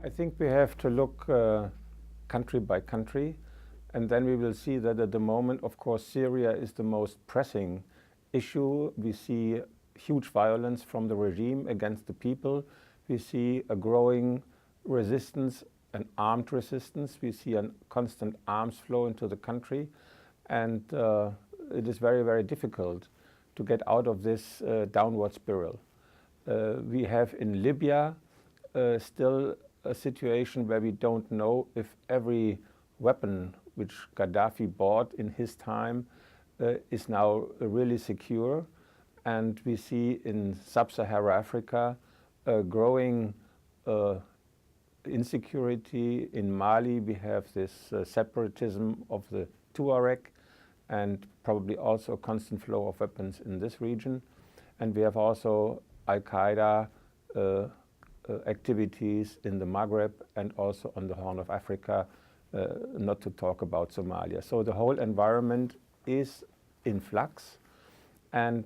I think we have to look country by country, and then we will see that at the moment, of course, Syria is the most pressing issue. We see huge violence from the regime against the people. We see a growing resistance, an armed resistance. We see a constant arms flow into the country, and it is very, very difficult to get out of this downward spiral. We have in Libya still a situation where we don't know if every weapon which Gaddafi bought in his time is now really secure. And we see in sub-Saharan Africa growing insecurity. In Mali we have this separatism of the Tuareg, and probably also a constant flow of weapons in this region. And we have also Al-Qaeda activities in the Maghreb and also on the Horn of Africa, not to talk about Somalia. So the whole environment is in flux, and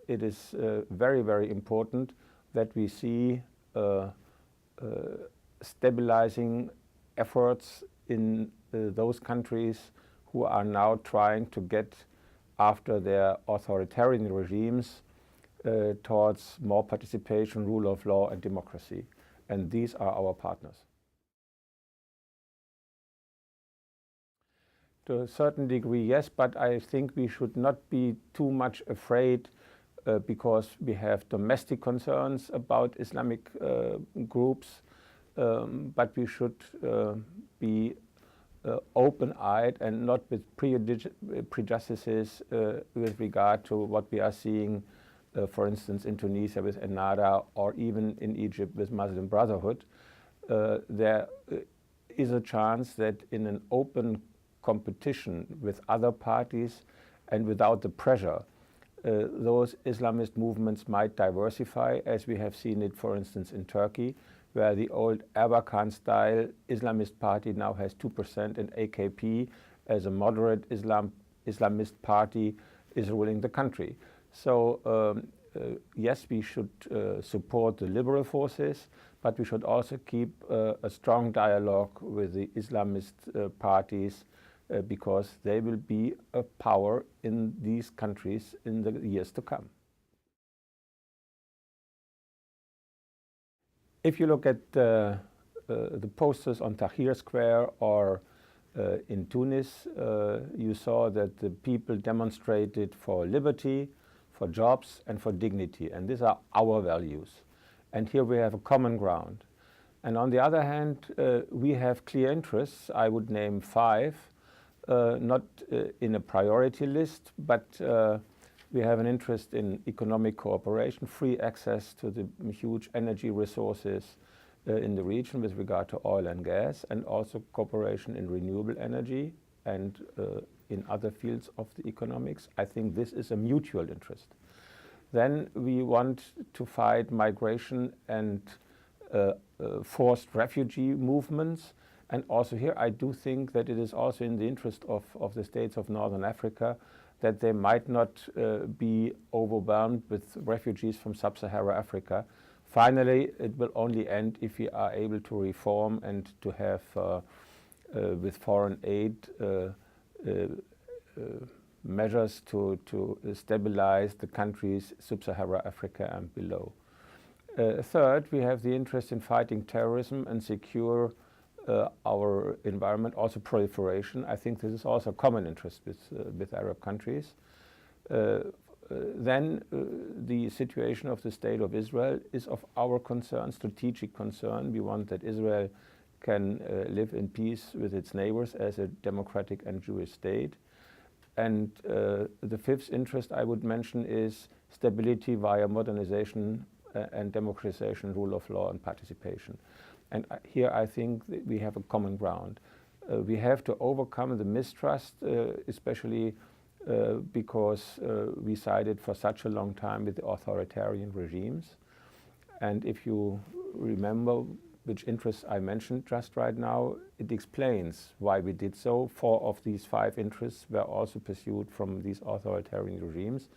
it is very, very important that we see stabilizing efforts in those countries who are now trying to get after their authoritarian regimes towards more participation, rule of law and democracy. And these are our partners. To a certain degree, yes, but I think we should not be too much afraid because we have domestic concerns about Islamic groups, but we should be open-eyed and not with prejudices with regard to what we are seeing, for instance, in Tunisia with Ennahda, or even in Egypt with Muslim Brotherhood. There is a chance that in an open competition with other parties and without the pressure, those Islamist movements might diversify, as we have seen it, for instance, in Turkey, where the old Erbakan-style Islamist party now has 2%, and AKP, as a moderate Islamist party, is ruling the country. So yes, we should support the liberal forces, but we should also keep a strong dialogue with the Islamist parties because they will be a power in these countries in the years to come. If you look at the posters on Tahrir Square or in Tunis, you saw that the people demonstrated for liberty, for jobs and for dignity, and these are our values. And here we have a common ground. And on the other hand, we have clear interests. I would name 5, not in a priority list, but we have an interest in economic cooperation, free access to the huge energy resources in the region with regard to oil and gas, and also cooperation in renewable energy and in other fields of the economics. I think this is a mutual interest. Then we want to fight migration and forced refugee movements. And also here I do think that it is also in the interest of the states of Northern Africa that they might not be overwhelmed with refugees from sub-Saharan Africa. Finally, it will only end if we are able to reform and to have, with foreign aid, measures to stabilize the countries sub-Saharan Africa and below. Third, we have the interest in fighting terrorism and secure our environment, also proliferation. I think this is also a common interest with Arab countries. Then the situation of the State of Israel is of our concern, strategic concern. We want that Israel can live in peace with its neighbors as a democratic and Jewish state. And the 5th interest I would mention is stability via modernization and democratization, rule of law and participation. And here I think that we have a common ground. We have to overcome the mistrust, especially because we sided for such a long time with the authoritarian regimes. And if you remember which interests I mentioned just right now, it explains why we did so. 4 of these 5 interests were also pursued from these authoritarian regimes,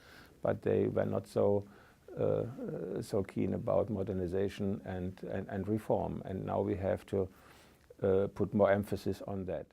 but they were not so so keen about modernization and reform. And now we have to put more emphasis on that.